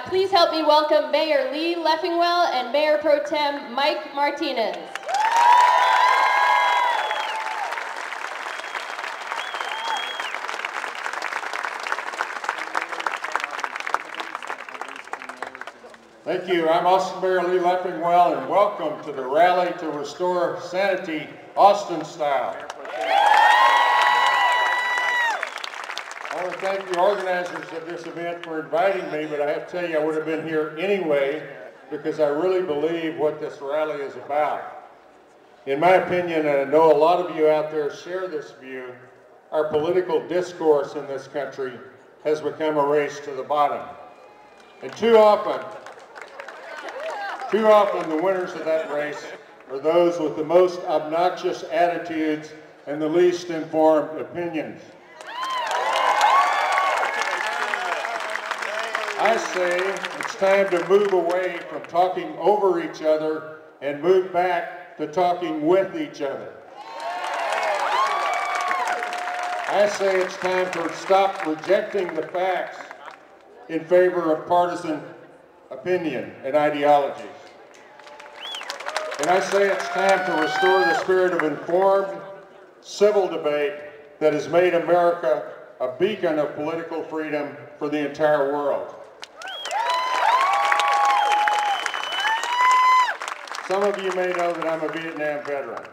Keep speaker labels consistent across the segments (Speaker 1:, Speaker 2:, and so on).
Speaker 1: Please help me welcome Mayor Lee Leffingwell and Mayor Pro Tem Mike Martinez.
Speaker 2: Thank you. I'm Austin Mayor Lee Leffingwell, and welcome to the Rally to Restore Sanity, Austin style. I want to thank the organizers of this event for inviting me, but I have to tell you I would have been here anyway because I really believe what this rally is about. In my opinion, and I know a lot of you out there share this view, our political discourse in this country has become a race to the bottom. And too often the winners of that race are those with the most obnoxious attitudes and the least informed opinions. I say it's time to move away from talking over each other and move back to talking with each other. I say it's time to stop rejecting the facts in favor of partisan opinion and ideologies. And I say it's time to restore the spirit of informed, civil debate that has made America a beacon of political freedom for the entire world. Some of you may know that I'm a Vietnam veteran,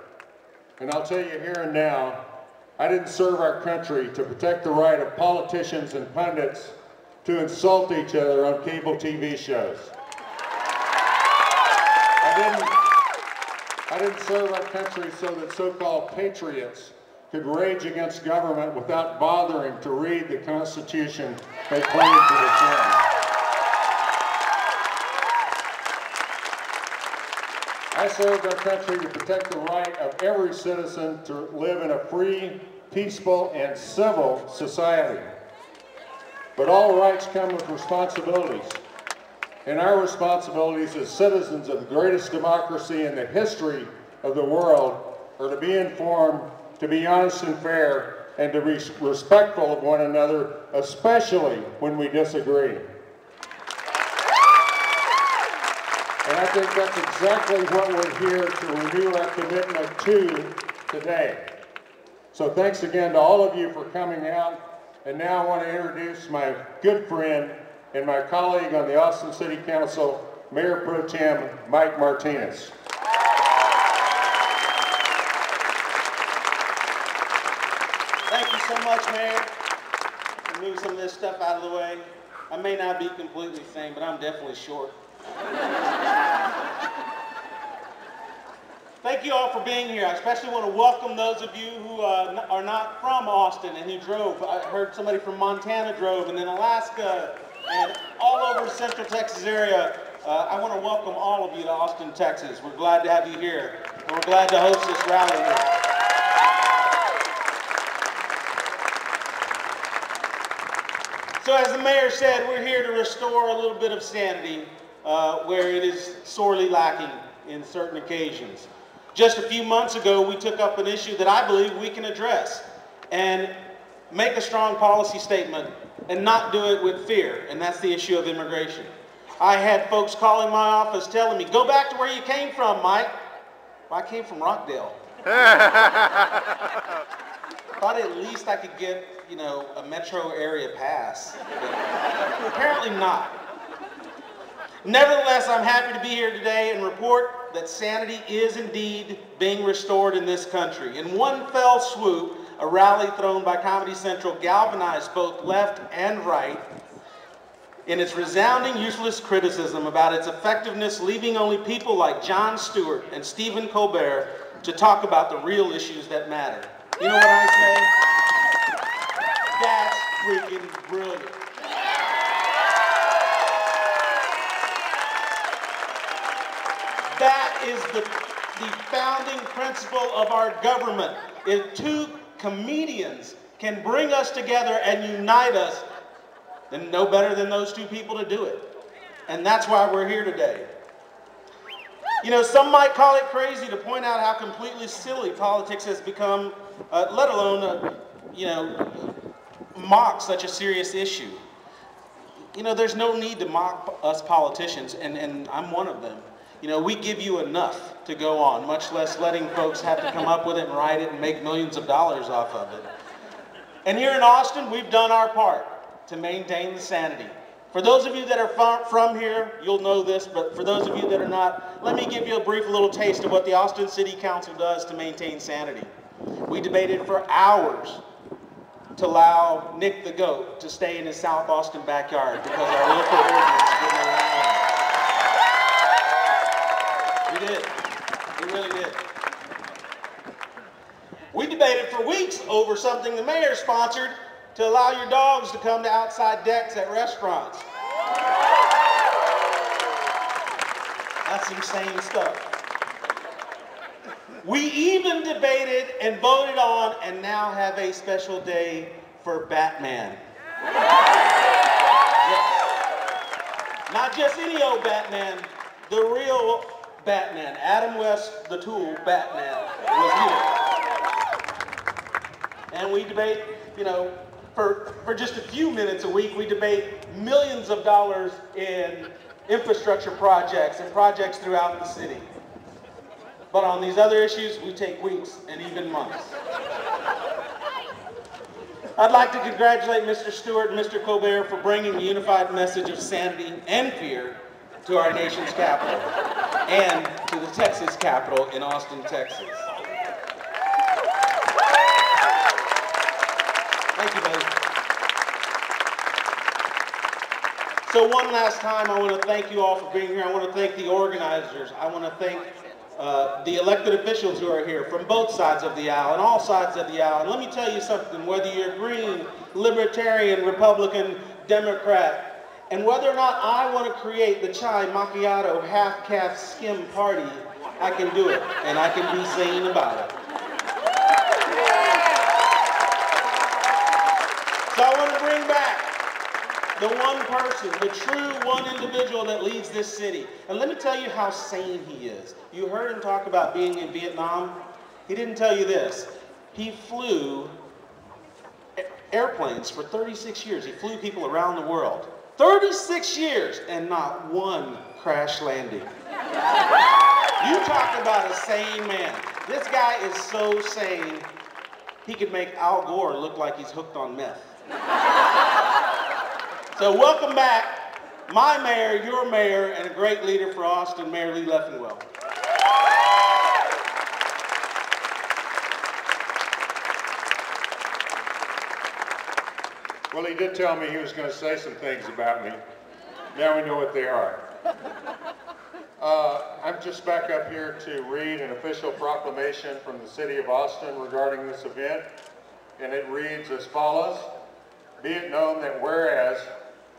Speaker 2: and I'll tell you here and now, I didn't serve our country to protect the right of politicians and pundits to insult each other on cable TV shows. I didn't serve our country so that so-called patriots could rage against government without bothering to read the Constitution they claim to defend. I served our country to protect the right of every citizen to live in a free, peaceful, and civil society. But all rights come with responsibilities. And our responsibilities as citizens of the greatest democracy in the history of the world are to be informed, to be honest and fair, and to be respectful of one another, especially when we disagree. And I think that's exactly what we're here to renew our commitment to today. So thanks again to all of you for coming out. And now I want to introduce my good friend and my colleague on the Austin City Council, Mayor Pro Tem Mike Martinez.
Speaker 3: Thank you so much, Mayor. To move some of this stuff out of the way. I may not be completely sane, but I'm definitely short. Thank you all for being here. I especially want to welcome those of you who are not from Austin and who drove. I heard somebody from Montana drove, and then Alaska, and all over the Central Texas area. I want to welcome all of you to Austin, Texas. We're glad to have you here, and we're glad to host this rally here. So as the mayor said, we're here to restore a little bit of sanity where it is sorely lacking in certain occasions. Just a few months ago, we took up an issue that I believe we can address and make a strong policy statement and not do it with fear, and that's the issue of immigration. I had folks calling my office telling me, go back to where you came from, Mike. Well, I came from Rockdale. Thought at least I could get, you know, a metro area pass. But apparently not. Nevertheless, I'm happy to be here today and report that sanity is indeed being restored in this country. In one fell swoop, a rally thrown by Comedy Central galvanized both left and right in its resounding useless criticism about its effectiveness, leaving only people like Jon Stewart and Stephen Colbert to talk about the real issues that matter. You know what I say? That's freaking brilliant. That is the founding principle of our government. If two comedians can bring us together and unite us, then no better than those two people to do it. And that's why we're here today. You know, some might call it crazy to point out how completely silly politics has become, let alone, mock such a serious issue. you know, there's no need to mock us politicians, and I'm one of them. You know, we give you enough to go on, much less letting folks have to come up with it and write it and make millions of dollars off of it. And here in Austin, we've done our part to maintain the sanity. For those of you that are from here, you'll know this, but for those of you that are not, let me give you a brief little taste of what the Austin City Council does to maintain sanity. We debated for hours to allow Nick the Goat to stay in his South Austin backyard because our local ordinance wouldn't allow him. We did. We really did. We debated for weeks over something the mayor sponsored to allow your dogs to come to outside decks at restaurants. That's insane stuff. We even debated and voted on and now have a special day for Batman. Yes. Not just any old Batman, the real Batman. Adam West, the Tool Batman, was here. And we debate, you know, for just a few minutes a week, we debate millions of dollars in infrastructure projects and projects throughout the city. But on these other issues, we take weeks and even months. I'd like to congratulate Mr. Stewart and Mr. Colbert for bringing the unified message of sanity and fear to our nation's capital and to the Texas capital in Austin, Texas. Thank you, buddy. So one last time, I want to thank you all for being here. I want to thank the organizers. I want to thank the elected officials who are here from both sides of the aisle and all sides of the aisle. And let me tell you something, whether you're green, libertarian, Republican, Democrat, and whether or not I want to create the chai macchiato half-calf skim party, I can do it, and I can be sane about it. So I want to bring back the one person, the true one individual that leads this city. And let me tell you how sane he is. You heard him talk about being in Vietnam. He didn't tell you this. He flew airplanes for 36 years. He flew people around the world. 36 years and not one crash landing. You talk about a sane man. This guy is so sane, he could make Al Gore look like he's hooked on meth. So welcome back, my mayor, your mayor, and a great leader for Austin, Mayor Lee Leffingwell.
Speaker 2: Well, he did tell me he was going to say some things about me. Now we know what they are. I'm just back up here to read an official proclamation from the City of Austin regarding this event, and it reads as follows. Be it known that whereas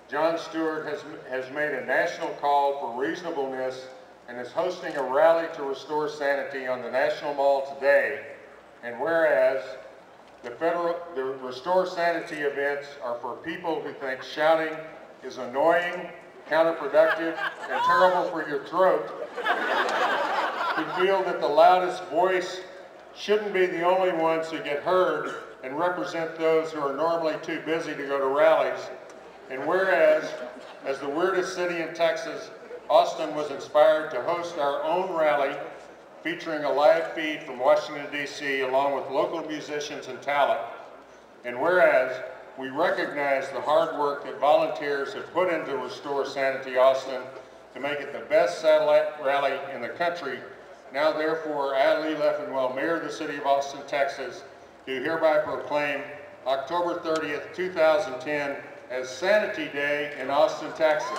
Speaker 2: Jon Stewart has made a national call for reasonableness and is hosting a rally to restore sanity on the National Mall today, and whereas the Restore Sanity events are for people who think shouting is annoying, counterproductive, and terrible for your throat, who feel that the loudest voice shouldn't be the only ones who get heard and represent those who are normally too busy to go to rallies. And whereas, as the weirdest city in Texas, Austin was inspired to host our own rally featuring a live feed from Washington, D.C., along with local musicians and talent. And whereas, we recognize the hard work that volunteers have put into Restore Sanity Austin to make it the best satellite rally in the country, now therefore, I, Lee Leffingwell, Mayor of the City of Austin, Texas, do hereby proclaim October 30th, 2010 as Sanity Day in Austin, Texas.